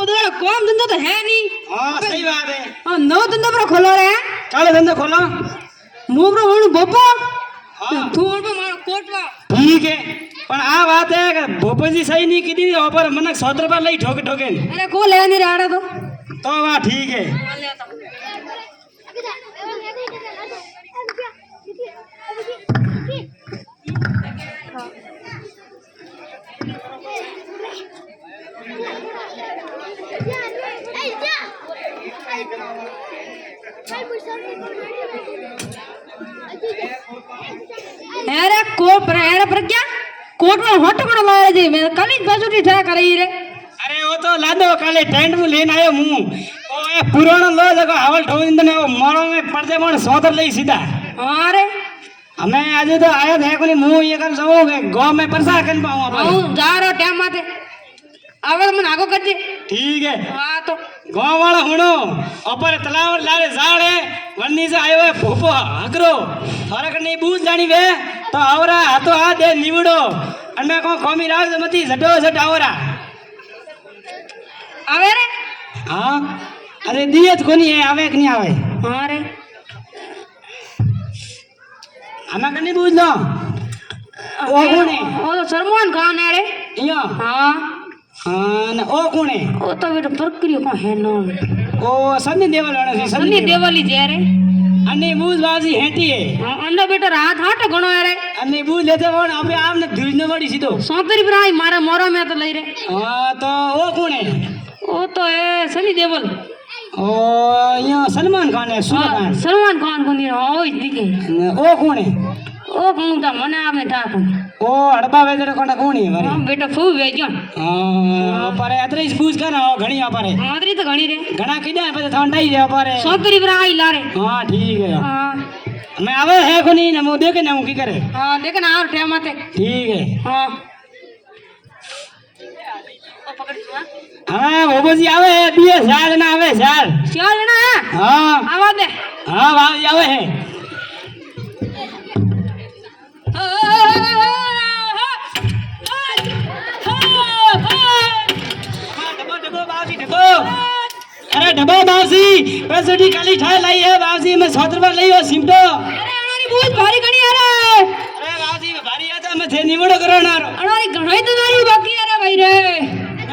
उधर काम धंधा तो है नहीं। हाँ सही बात है। हाँ नव धंधा पर खोलो रे काले धंधे खोलो मोबरो वण बोपो हाँ थोड़ पे मारो कोटवा ठीक है पण आ बात है कि भोपाजी सही नहीं कीधी ऊपर मन 100 रुपया लई ठोके ठोके अरे को ले नहीं रहा तो वाह ठीक है अरे कोट पर अरे पर क्या कोट में हट पर लाए जी मैं कल ही बाजूटी ठा करई रे अरे वो तो लादो काले टेंट में लेन आयो मु ओ ए पुरानो लो जको हवल ठोइन ने वो मरो में पड़दे पण 100 लई सीधा अरे हमें आज तो आया थे कोनी मु ये कर सो के गांव में प्रसार कर पाऊं हूं जा रहा टाइम माथे आवे मन आगो कर दे ठीक है हां तो गांव वाला हुणो ऊपर तालाब लारे जाड़े वन्नी से आयो है भोपो हकरो थारे कने बूझ जानी वे तो आवरा हाथो आ दे निवड़ो अने को खोमी राज मती झटो झट आवरा आवे रे हां अरे दियत कोनी है आवे कि नहीं आवे हां रे हमें कने बूझ लो ओ कौन है ओ तो सलमान खान है रे यो हां हां न ओ कौन है ओ तो बेटा प्रक्रिया को है ना ओ सन्नी देवल वाला सी सन्नी देवली जे रे अन्नी बूझ बाजी हेटी है अंडा बेटा रात हाट घणो है रे अन्नी बूझ लेते कोन अबे आपने धीज न वड़ी सीधो सोतरी पर आई मारे मोरो में तो लई रे हां तो ओ कौन है ओ तो है सनी देवल ओ यो सलमान खान है सलमान खान को नहीं ओ दिखे ओ कौन है ओ कौन था मने आपने ठाक ओ हड़बा वेजड़ कोना कौन है मारी हां बेटा फू वेजो हां पर अतरे पूछ कर ना घणी पर आदरी तो घणी रे घणा किडा पे ठंडाई रे पर सोतरी पर आई ला रे हां ठीक है हां मैं आवे है कोनी न मु देखे ना की करे हां देख ना और टाइम आते ठीक है हां हाँ बाबू जी आवे है दिए साल ना आवे साल ना है हाँ आवा दे हाँ बाबू जी आवे है अरे डबो बाबूजी पैसे काली ठाई लाई है बाबूजी मैं 100 रुपया लई हो सिमटो अरे अनारी बहुत भारी घणी है रे अरे बाबूजी भारी है तो मैं थे निवड़ो करो ना अनारी घणाई तो नारी बाकी है रे भाई रे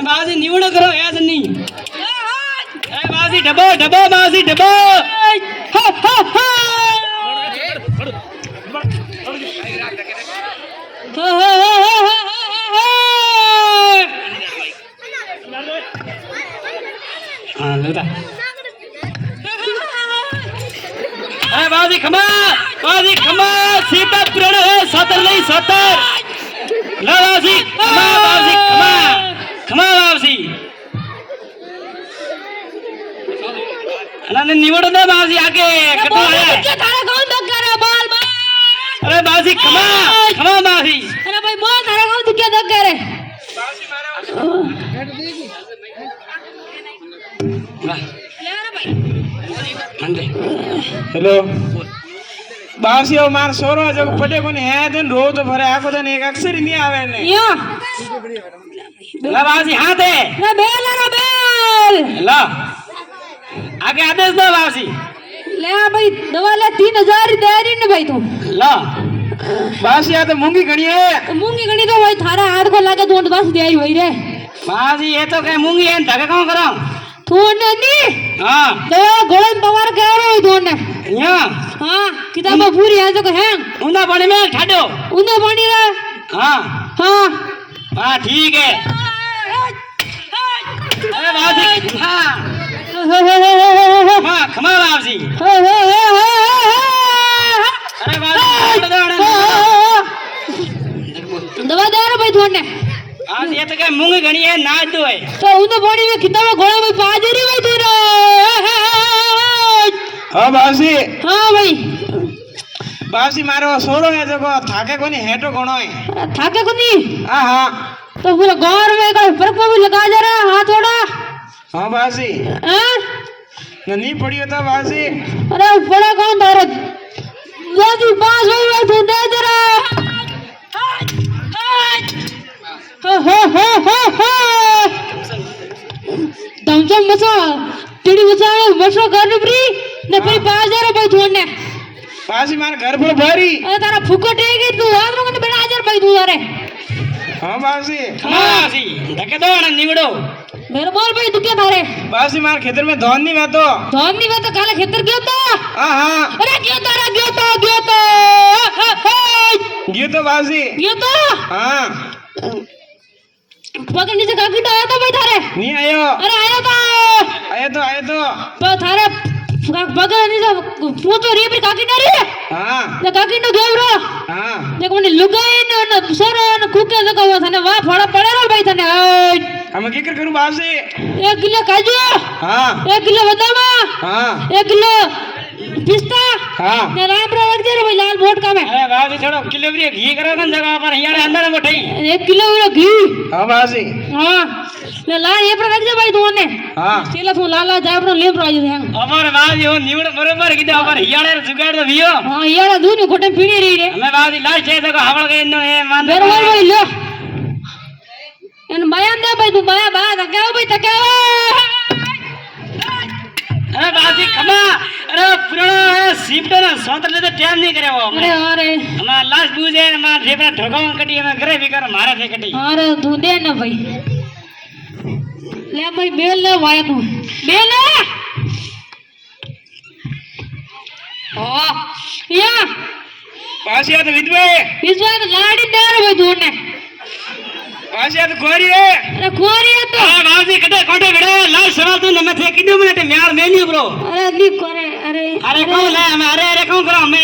बाबूजी निवड़ो करो याद नहीं अरे बाबूजी डबो डबो बाबूजी डबो हा हा हा हाँ लेता अरे बाबूजी खमा सीता प्रण है 70 नहीं 70 ला बाबूजी खमा बाबूजी अरे निवड़ दो बाबूजी आगे कटो है थारा कौन दग कर बोल बोल अरे बाबूजी खमा बाबूजी अरे भाई बोल थारा कौन क्या दग कर बाबूजी मारो हेलो बाबूजी ओ मार सोरो जब पटे कोने है दिन रो तो भरे आको दिन एक अक्षर नहीं आवे ने यो ला बाबूजी हाथ है ना बेल ला आगे आदेश दो बाबूजी ले भाई दवा ले 3000 दे रही ने भाई तू ला बाबूजी आ तो मूंगी घणी है तो मूंगी घणी तो भाई थारा हाथ को लागे तो बस दे आई होई रे बाबूजी ये तो कहे मूंगी है धक्का कौन करो थोने नी हां तो गोलन पवार करो थोने यहां हां किताब पूरी है तो है उंदा पानी में ठाडो उंदा पानी रे हां हां हां ठीक है अरे बाबूजी हां खमा बाबूजी अरे बाबूजी दवा दे रे भाई थोने आज ये तो क्या मूंग घणी है नाच दो है तो उन बॉडी में कितना घोड़ा में पाजरी में दे रे हां बाबूजी हां भाई बाबूजी मारो सोरो है देखो थाके कोनी हेटो घणो है थाके कोनी हां हां तो पूरा गौर में का फर्क भी लगा जा रहा हाथ थोड़ा हां बाबूजी हैं नहीं पड़ियो था बाबूजी अरे बड़ा कौन धारत बाबूजी पास होई मैं तू दे दे रे हो ધમસમ મસો તીડી મસાળે મસો ઘર ઉપરી ને પછી 5000 ભાઈ થોડને પાછી મારા ઘર પર ભરી અરે તારા ફૂકો ટેઈ ગઈ તું આદરો મને 5000 ભાઈ તું તારે હા બાસી બાસી ધકે દો અને નીવડો મેરો બોલ ભાઈ તું કે તારે બાસી મારા ખેતર में ધોન ની વાતો ધોન ની વાત કાલે ખેતર ગયો તો હા હા અરે ગયો તો ગયો તો બાસી ગયો તો હા પગ નીચે કાકી તો આયો તો ભાઈ તારે ની આયો અરે આયો તો તો તારે પગ નીચે પૂતો રી પર કાકી ના રે હા ને કાકી નો દેવરો હા દેખ મને લુગાઈ ને સરો ને કુકે લગાવો તને વાહ ફળા પડેલો ભાઈ તને અમે કીકર કરું બાસી 1 કિલો કાજુ હા 1 કિલો બદામ હા 1 કિલો પિસ્તા હા ને રામરા રખજે રે ભાઈ લાલ બોટ કામે અરે બાસી થોડો કિલો બ્રી ઘી કરો ને જગા પર અહીંયા અંદર में ठई 1 કિલો ઘી હા બાસી હા ને લાલ એ પર રખજે ભાઈ તું ને હા પેલા તું લાલા જાબરો લેપ રાજો હેંગ અમાર બાસી હો નીવડ બરોબર કીધું અમાર હિયાળે જુગાડ તો વિયો હા યાર દૂની ખોટે પીડી રહી રે અમે બાસી લાસ્ટ છે તો હાવળ ગઈ નો એ માન બેરો ભાઈ લ્યો એને બયાન દે ભાઈ તું બયા બા તકાવ ભાઈ તકાવ અરે બાસી ખમા અરે પુરાણો શિફ્ટ ના સોંતર લેતો ટાઈમ નહીં કર્યો અરે અરે અમાર લાસ્ટ બુજે અમાર જેપરા ઠગાવણ કટી અમે ઘરે વિકાર મારે છે કટી અરે તું દે ને ભાઈ લે ભાઈ બેલ લે વાયા તું બેલ લે ઓ યા બાસી આ તો વિધવે વિશ્વાસ લાડી દે રે ભાઈ તું ને બાસી આ તો ગોરી રે અરે કોરી તો આ બાસી કટે કોટે ગડે લાલ સવાલ તું નમે થે કીધું મને તે મ્યાર મેલ્યું બ્રો અરે દી કરે અરે અરે કહું લે અમે અરે કહું કરો અમે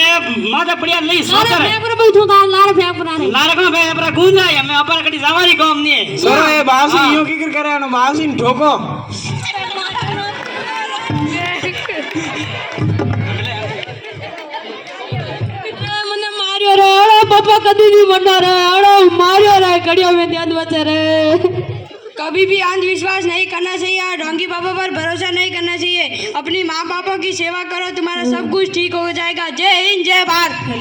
માથા પડ્યા લઈ અરે સોતર મેં પર ભાઈ તું તાર લાર ફેંક પર અરે લારે કહું ભાઈ આપરા ગુંજાય અમે અપર કટી જવાની કોમ ની સરો એ બાસી યો કીકર કરે અને બાસી ને ઠોકો મને માર્યો રે અરે બાપા કદી નહીં મરના રે અરે मारियो रे कड़ियों में ध्यान बचा रे कभी भी अंधविश्वास नहीं करना चाहिए और ढोंगी बाबा पर भरोसा नहीं करना चाहिए। अपनी माँ बापों की सेवा करो, तुम्हारा सब कुछ ठीक हो जाएगा। जय हिंद, जय भारत।